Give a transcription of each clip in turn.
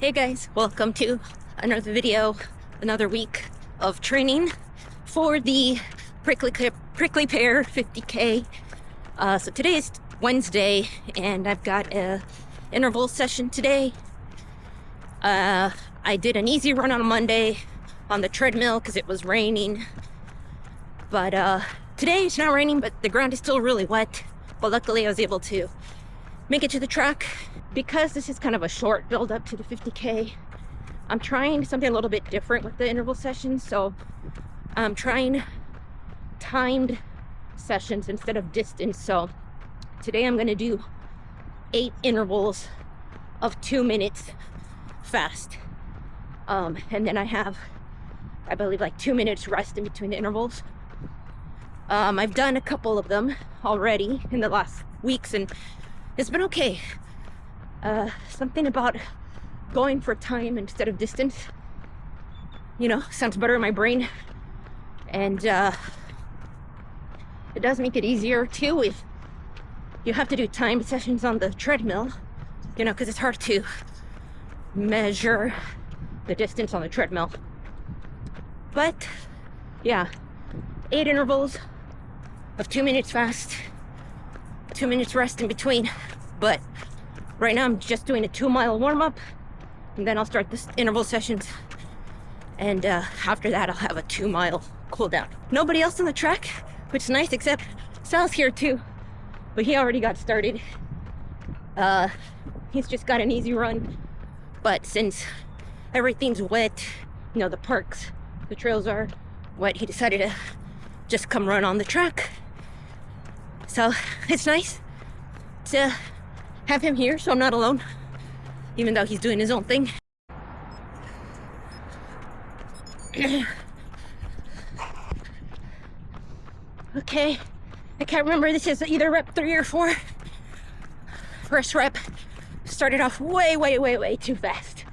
Hey guys, welcome to another video, another week of training for the Prickly Pear 50K. So today is Wednesday and I've got a interval session today. I did an easy run on Monday on the treadmill because it was raining. But today it's not raining, but the ground is still really wet. But luckily I was able to make it to the track. Because this is kind of a short build up to the 50K, I'm trying something a little bit different with the interval sessions. So I'm trying timed sessions instead of distance. So today I'm gonna do 8 intervals of 2 minutes fast. And then I have, I believe, like 2 minutes rest in between the intervals. I've done a couple of them already in the last weeks and it's been okay. Something about going for time instead of distance, you know, sounds better in my brain. And it does make it easier too if you have to do time sessions on the treadmill, you know, because it's hard to measure the distance on the treadmill. But yeah, 8 intervals of 2 minutes fast, 2 minutes rest in between. But right now I'm just doing a 2-mile warm-up and then I'll start this interval sessions, and after that I'll have a 2-mile cool down. Nobody else on the track, which is nice, except Sal's here too, but he already got started. He's just got an easy run, but since everything's wet, you know, the parks, the trails are wet, he decided to just come run on the track. So it's nice to have him here so I'm not alone, even though he's doing his own thing. Okay, I can't remember, this is either rep 3 or 4. First rep started off way too fast.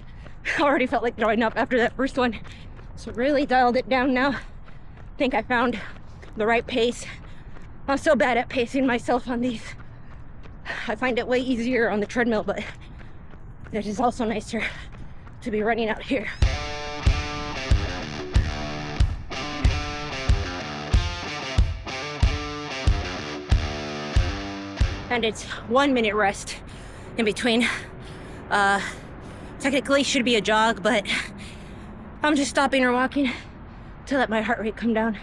I already felt like throwing up after that first one, so really dialed it down now. I think I found the right pace. I'm so bad at pacing myself on these. I find it way easier on the treadmill, but it is also nicer to be running out here. And it's 1 minute rest in between. Technically should be a jog, but I'm just stopping or walking to let my heart rate come down.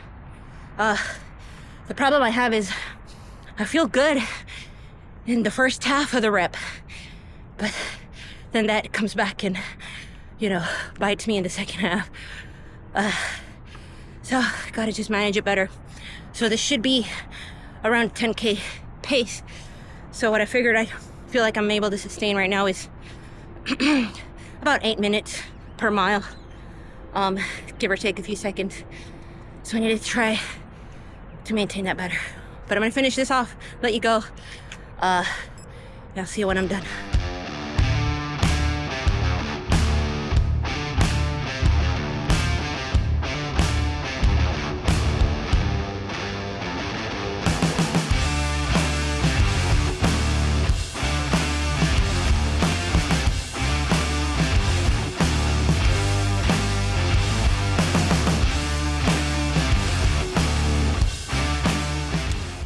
The problem I have is I feel good in the first half of the rep, but then that comes back and, you know, bites me in the second half. So I gotta just manage it better. So this should be around 10K pace. So what I figured I feel like I'm able to sustain right now is about 8 minutes per mile, give or take a few seconds. So I need to try to maintain that better. But I'm gonna finish this off, let you go. I'll see you when I'm done.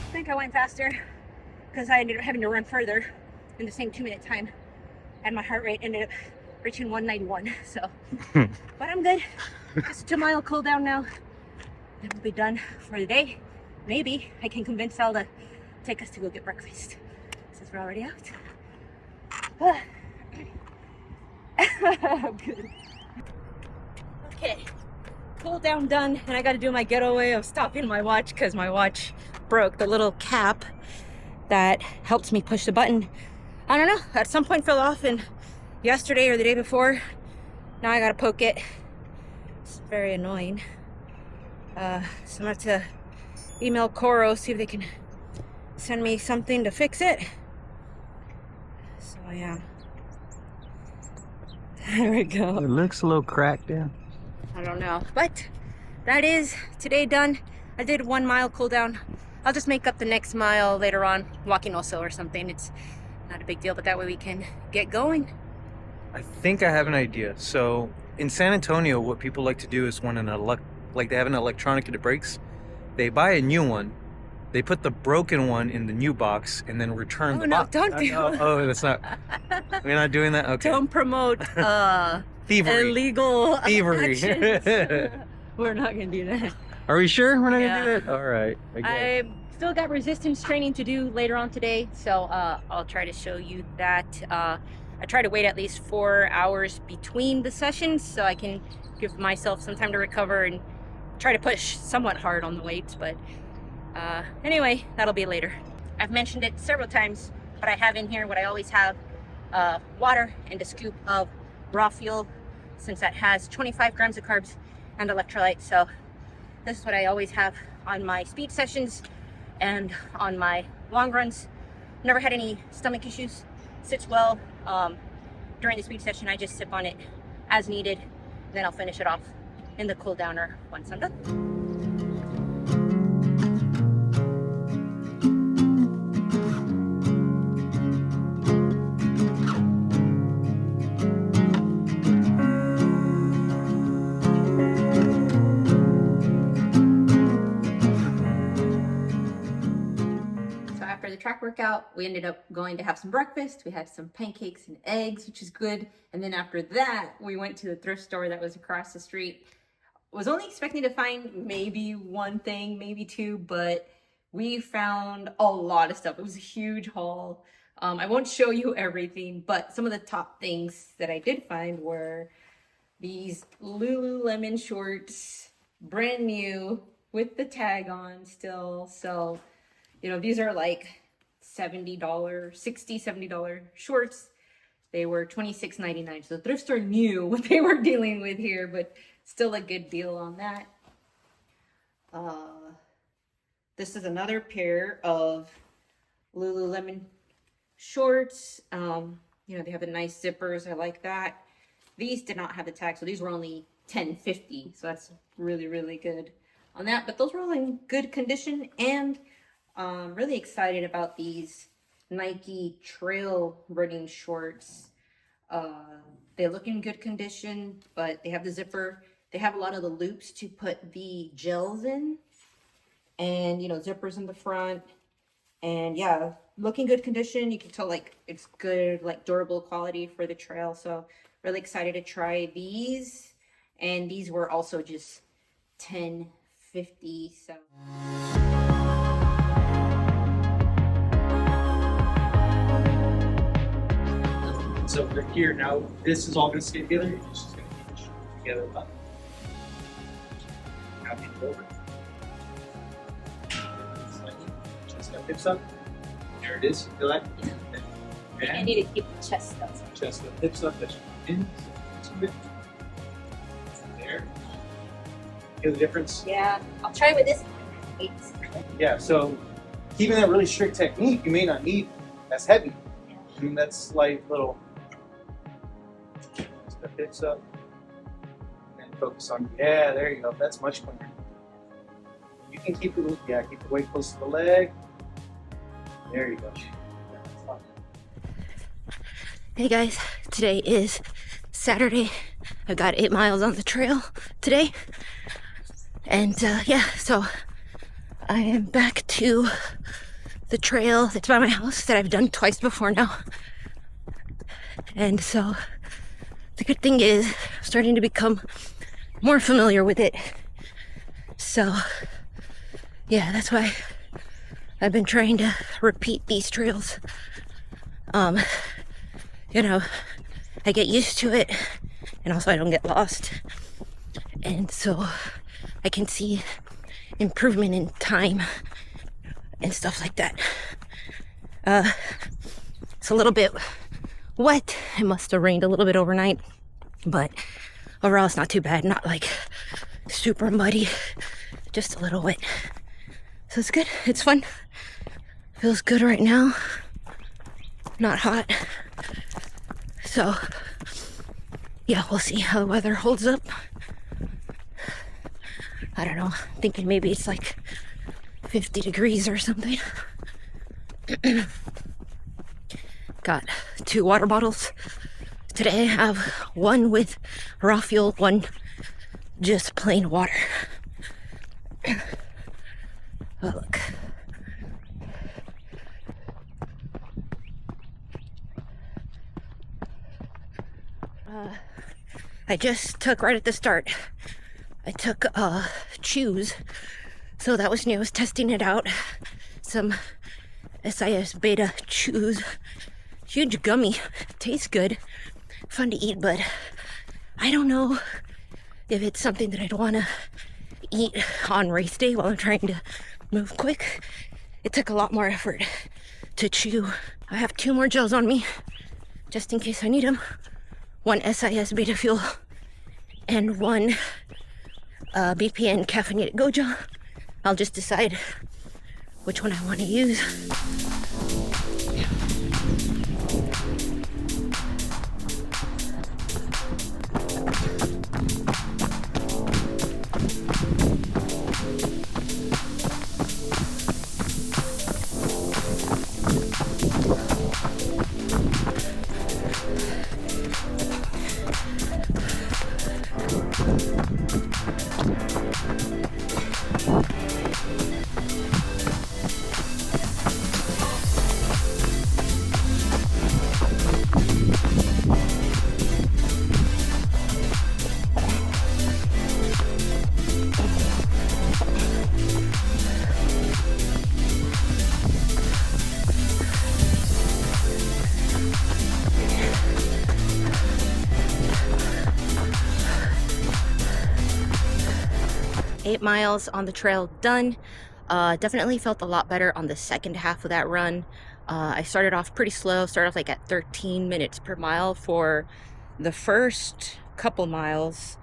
I think I went faster because I ended up having to run further in the same 2-minute time, and my heart rate ended up reaching 191. So, but I'm good. Just a 2-mile cool down now. Then we'll be done for the day. Maybe I can convince Sal to take us to go get breakfast since we're already out. I'm good. Okay, cool down done, and I got to do my getaway of stopping my watch because my watch broke. The little cap that helps me push the button, I don't know, at some point fell off, and yesterday or the day before, now I gotta poke it. It's very annoying. So I'm gonna have to email Coro, see if they can send me something to fix it. So yeah, there we go. It looks a little cracked in. I don't know, but that is today done. I did 1 mile cool down. I'll just make up the next mile later on, walking also or something. It's not a big deal, but that way we can get going. I think I have an idea. So in San Antonio, what people like to do is when like they have an electronic that breaks, they buy a new one. They put the broken one in the new box and then return Oh the no, box. don't do Oh, that's not. We're not doing that. Okay. Don't promote Thievery. illegal Thievery. actions. We're not gonna do that. Are we sure we're not Yeah. gonna do that? All right. I guess. I still got resistance training to do later on today, so I'll try to show you that. I try to wait at least 4 hours between the sessions so I can give myself some time to recover and try to push somewhat hard on the weights, but anyway, that'll be later. I've mentioned it several times, but I have in here what I always have, water and a scoop of raw fuel, since that has 25 grams of carbs and electrolytes. So this is what I always have on my speed sessions and on my long runs. Never had any stomach issues, sits well. During the speed session, I just sip on it as needed, then I'll finish it off in the cool downer once I'm done. After the track workout, we ended up going to have some breakfast. We had some pancakes and eggs, which is good. And then after that, we went to the thrift store that was across the street. Was only expecting to find maybe one thing, maybe two, but we found a lot of stuff. It was a huge haul. I won't show you everything, but some of the top things that I did find were these Lululemon shorts, brand new with the tag on still. So you know, these are like $70, $60-$70 shorts. They were $26.99. So the thrift store knew what they were dealing with here, but still a good deal on that. This is another pair of Lululemon shorts. You know, they have the nice zippers. I like that. These did not have the tag, so these were only $10.50. So that's really, really good on that. But those were all in good condition, and really excited about these Nike trail running shorts. They look in good condition, but they have the zipper. They have a lot of the loops to put the gels in, and you know, zippers in the front. And yeah, looking good condition. You can tell like it's good, like durable quality for the trail. So really excited to try these. And these were also just $10.50. So. So we're here now. This is all going to stay together. You're just going to keep it together. Now keep it over. Slightly. Chest up, hips up. There it is. Feel that? Yeah. I need to keep the chest up. Chest up, hips up. That's in. There. Feel the difference? Yeah, I'll try with this. Yeah. So keeping that really strict technique, you may not need as heavy. I mean, that's like little. Step hips up and focus on, yeah, there you go. That's much cleaner. You can keep it, yeah, keep the weight close to the leg. There you go. Hey guys, today is Saturday. I've got 8 miles on the trail today. And yeah, so I am back to the trail that's by my house that I've done twice before now. And so the good thing is I'm starting to become more familiar with it. So yeah, that's why I've been trying to repeat these trails. You know, I get used to it, and also I don't get lost. And so I can see improvement in time and stuff like that. It's a little bit wet. It must have rained a little bit overnight, but overall it's not too bad. Not like super muddy, just a little wet. So it's good. It's fun. Feels good right now. Not hot. So yeah, we'll see how the weather holds up. I don't know. I'm thinking maybe it's like 50 degrees or something. Got 2 water bottles Today I have one with raw fuel, one just plain water. Oh, look. I just took right at the start. I took Chews, so that was new. I was testing it out. Some SIS beta Chews. Huge gummy. Tastes good. Fun to eat, but I don't know if it's something that I'd want to eat on race day while I'm trying to move quick. It took a lot more effort to chew. I have 2 more gels on me just in case I need them. 1 SIS beta fuel and 1 BPN caffeinated goja. I'll just decide which one I want to use. 8 miles on the trail done. Definitely felt a lot better on the second half of that run. I started off pretty slow, started off like at 13 minutes per mile for the first couple miles.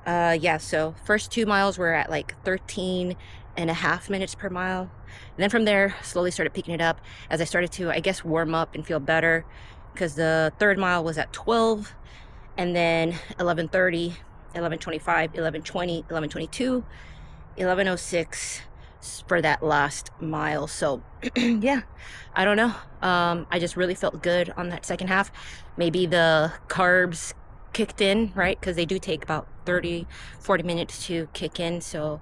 Yeah, so first 2 miles were at like 13.5 minutes per mile. And then from there, slowly started picking it up as I started to, I guess, warm up and feel better, because the 3rd mile was at 12, and then 11:30, 11:25, 11:20, 11:22, 11:06 for that last mile. So yeah, I don't know. I just really felt good on that second half. Maybe the carbs kicked in, right? Because they do take about 30-40 minutes to kick in, so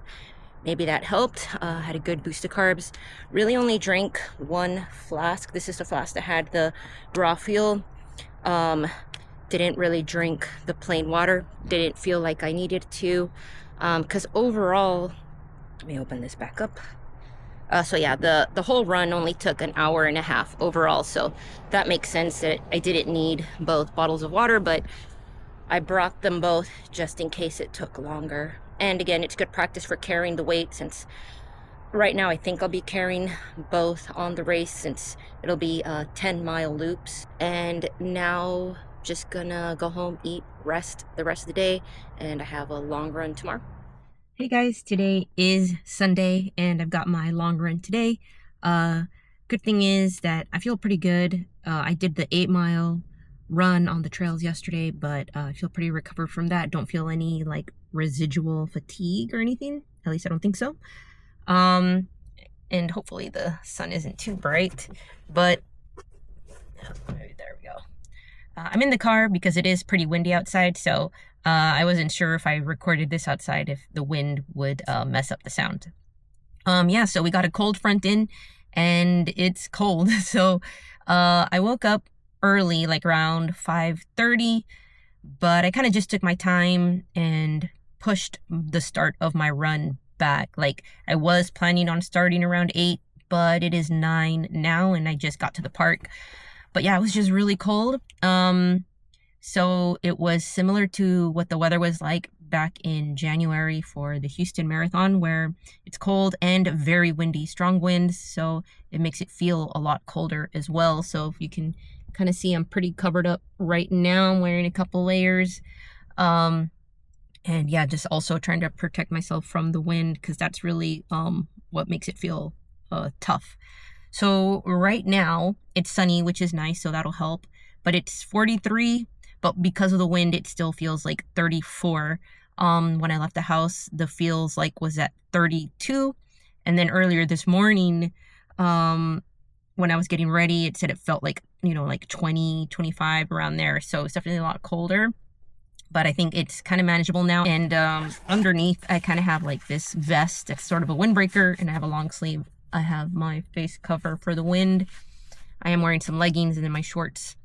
maybe that helped. Had a good boost of carbs. Really only drank 1 flask. This is the flask that had the raw fuel. Didn't really drink the plain water. Didn't feel like I needed to, because overall, let me open this back up. So yeah, the whole run only took an hour and a half overall, so that makes sense that I didn't need both bottles of water, but I brought them both just in case it took longer. And again, it's good practice for carrying the weight, since right now I think I'll be carrying both on the race, since it'll be 10-mile loops. And now just gonna go home, eat, rest the rest of the day, and I have a long run tomorrow. Hey guys, today is Sunday and I've got my long run today. Good thing is that I feel pretty good. I did the 8-mile run on the trails yesterday, but I feel pretty recovered from that. Don't feel any like residual fatigue or anything. At least I don't think so. And hopefully the sun isn't too bright, but there we go. I'm in the car because it is pretty windy outside, so I wasn't sure if I recorded this outside if the wind would mess up the sound. Yeah, so we got a cold front in and it's cold. So I woke up early, like around 5:30, but I kind of just took my time and pushed the start of my run back. Like, I was planning on starting around 8, but it is 9 now and I just got to the park. But yeah, it was just really cold. So it was similar to what the weather was like back in January for the Houston Marathon, where it's cold and very windy, strong winds, so it makes it feel a lot colder as well. So if you can kind of see, I'm pretty covered up right now. I'm wearing a couple layers. And yeah, just also trying to protect myself from the wind, because that's really what makes it feel tough. So right now it's sunny, which is nice, so that'll help. But it's 43, but because of the wind, it still feels like 34. When I left the house, the feels like was at 32. And then earlier this morning, when I was getting ready, it said it felt like you know, like 20, 25 around there. So it's definitely a lot colder, but I think it's kind of manageable now. And underneath, I kind of have like this vest that's sort of a windbreaker, and I have a long sleeve. I have my face cover for the wind. I am wearing some leggings and then my shorts.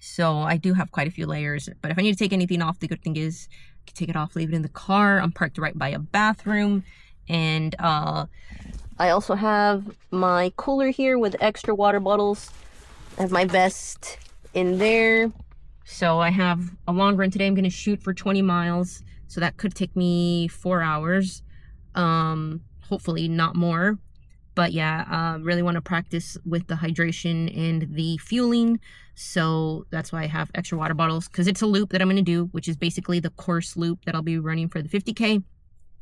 So I do have quite a few layers, but if I need to take anything off, the good thing is I can take it off, leave it in the car. I'm parked right by a bathroom. And I also have my cooler here with extra water bottles. I have my vest in there. So I have a long run today. I'm going to shoot for 20 miles. So that could take me 4 hours. Hopefully not more. But yeah, really want to practice with the hydration and the fueling. So that's why I have extra water bottles, because it's a loop that I'm going to do, which is basically the course loop that I'll be running for the 50K.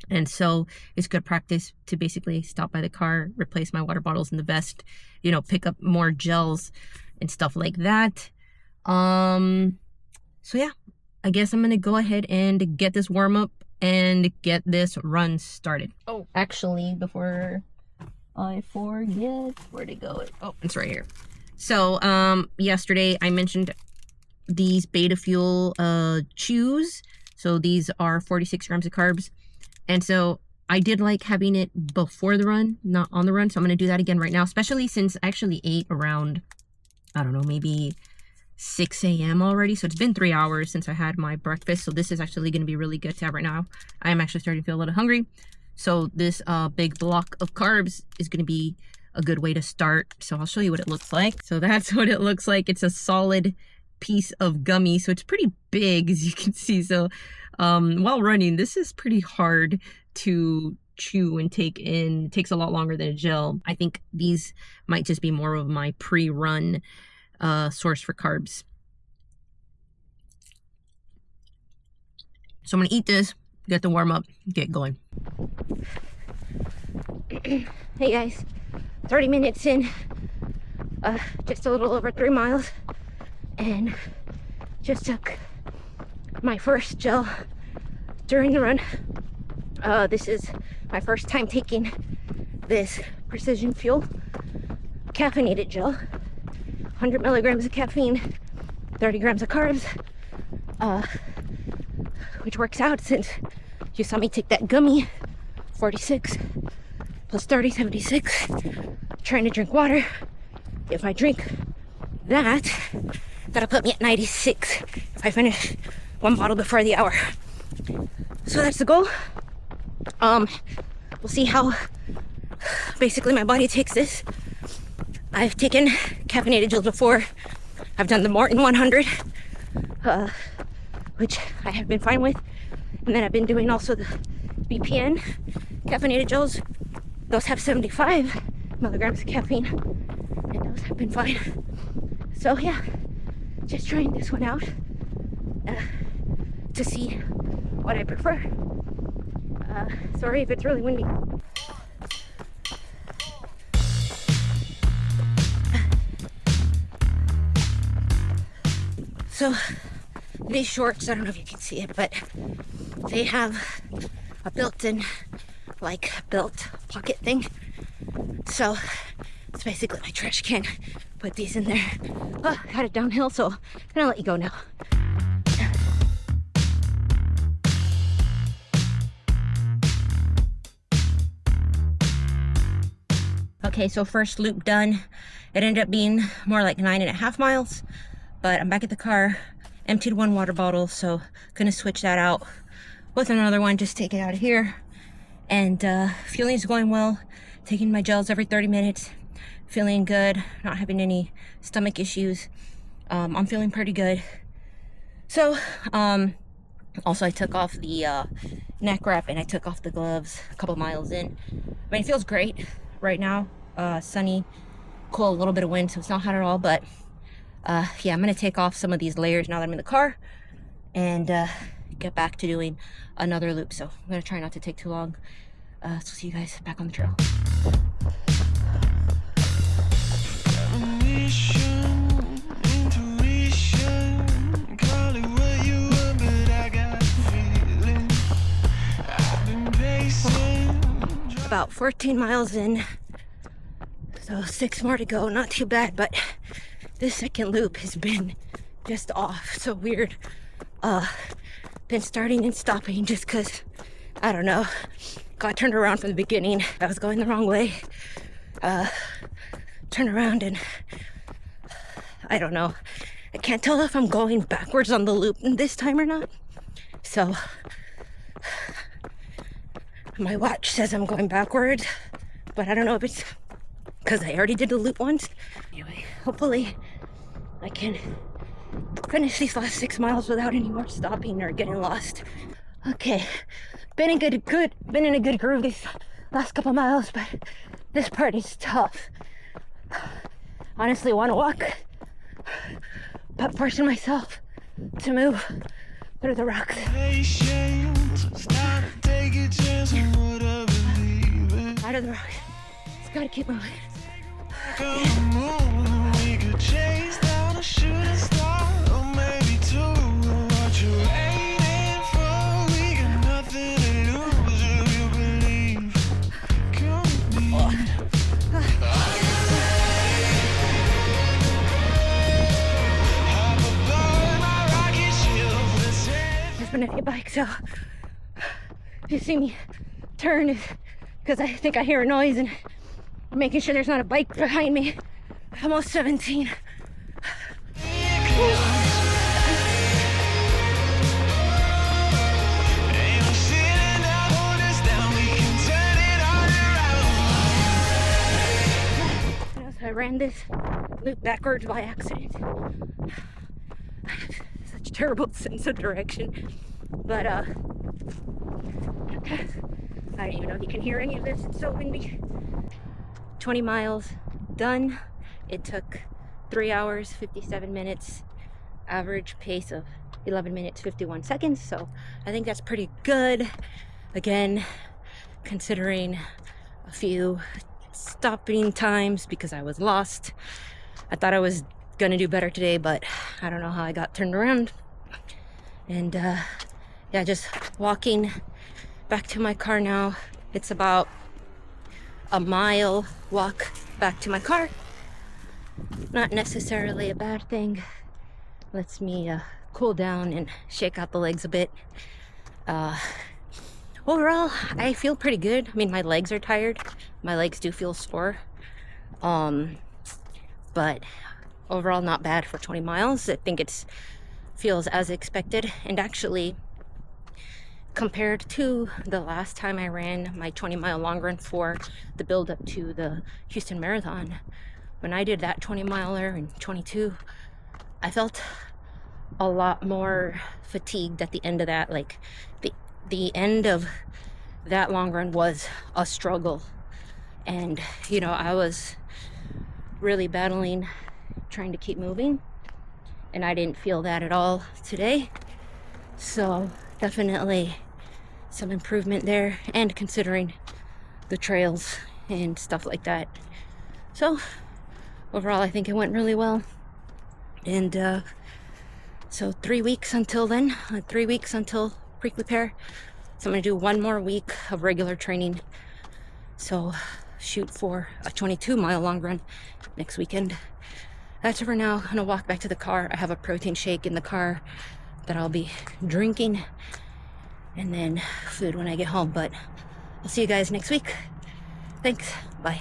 And so it's good practice to basically stop by the car, replace my water bottles in the vest, you know, pick up more gels and stuff like that. So yeah, I guess I'm going to go ahead and get this warm up and get this run started. Oh, actually, before I forget, where'd it go? Oh, it's right here. So, yesterday I mentioned these Beta Fuel chews. So these are 46 grams of carbs. And so I did like having it before the run, not on the run. So I'm going to do that again right now, especially since I actually ate around, I don't know, maybe 6 a.m. already. So it's been 3 hours since I had my breakfast. So this is actually going to be really good to have right now. I am actually starting to feel a little hungry. So this big block of carbs is going to be a good way to start. So I'll show you what it looks like. So that's what it looks like. It's a solid piece of gummy. So it's pretty big, as you can see. So while running, this is pretty hard to chew and take in. It takes a lot longer than a gel. I think these might just be more of my pre-run source for carbs. So I'm gonna eat this, get the warm up, get going. Hey guys, 30 minutes in, just a little over 3 miles, and just took my first gel during the run. This is my first time taking this Precision Fuel caffeinated gel. 100 milligrams of caffeine, 30 grams of carbs, which works out since you saw me take that gummy, 46 plus 30, 76. Trying to drink water. If I drink that, that'll put me at 96 if I finish one bottle before the hour. So that's the goal. We'll see how basically my body takes this. I've taken caffeinated gels before. I've done the Morton 100, which I have been fine with. And then I've been doing also the BPN caffeinated gels. Those have 75 milligrams of caffeine, and those have been fine. So yeah, just trying this one out to see what I prefer. Sorry if it's really windy. So these shorts, I don't know if you can see it, but they have a built-in, like, belt pocket thing. So it's basically my trash can. Put these in there. Oh, got it downhill, so I'm gonna let you go now. Okay, so first loop done. It ended up being more like 9.5 miles, but I'm back at the car, emptied one water bottle, so gonna switch that out with another one, just take it out of here. And fueling is going well, taking my gels every 30 minutes, feeling good, not having any stomach issues. I'm feeling pretty good. So, also I took off the neck wrap and I took off the gloves a couple miles in. I mean, it feels great right now. Sunny, cool, a little bit of wind, so it's not hot at all, but yeah, I'm gonna take off some of these layers now that I'm in the car and get back to doing another loop. So I'm gonna try not to take too long. So see you guys back on the trail. About 14 miles in, so 6 more to go. Not too bad, but this second loop has been just off, so weird. Been starting and stopping just because, I don't know, got turned around from the beginning. I was going the wrong way. Turn around and I don't know. I can't tell if I'm going backwards on the loop this time or not. So my watch says I'm going backwards, but I don't know if it's because I already did the loop once. Anyway, hopefully I can finish these last 6 miles without any more stopping or getting lost. Okay, been in a good groove these last couple miles, but this part is tough. Honestly, want to walk, but forcing myself to move through the rocks. Out of the rocks. Just gotta keep moving. There's been a few bikes, so if you see me turn, it's because I think I hear a noise and I'm making sure there's not a bike behind me. Almost 17. I ran this loop backwards by accident. I have such a terrible sense of direction. But I don't even know if you can hear any of this. It's so windy. 20 miles done. It took 3 hours, 57 minutes, average pace of 11 minutes, 51 seconds. So I think that's pretty good. Again, considering a few stopping times because I was lost. I thought I was gonna do better today, but I don't know how I got turned around. And yeah, just walking back to my car now. It's about a mile walk back to my car. Not necessarily a bad thing. Lets me cool down and shake out the legs a bit. Overall, I feel pretty good. I mean, my legs are tired. My legs do feel sore. But overall, not bad for 20 miles. I think it feels as expected. And actually, compared to the last time I ran my 20-mile long run for the build up to the Houston Marathon, when I did that 20-miler in 22, I felt a lot more fatigued at the end of that. Like the end of that long run was a struggle. And, you know, I was really battling, trying to keep moving. And I didn't feel that at all today. So definitely some improvement there, and considering the trails and stuff like that. So overall, I think it went really well. And so 3 weeks until then, 3 weeks until Prickly Pear. So I'm gonna do 1 more week of regular training. So shoot for a 22-mile long run next weekend. That's it for now. I'm gonna walk back to the car. I have a protein shake in the car that I'll be drinking, and then food when I get home. But I'll see you guys next week. Thanks. Bye.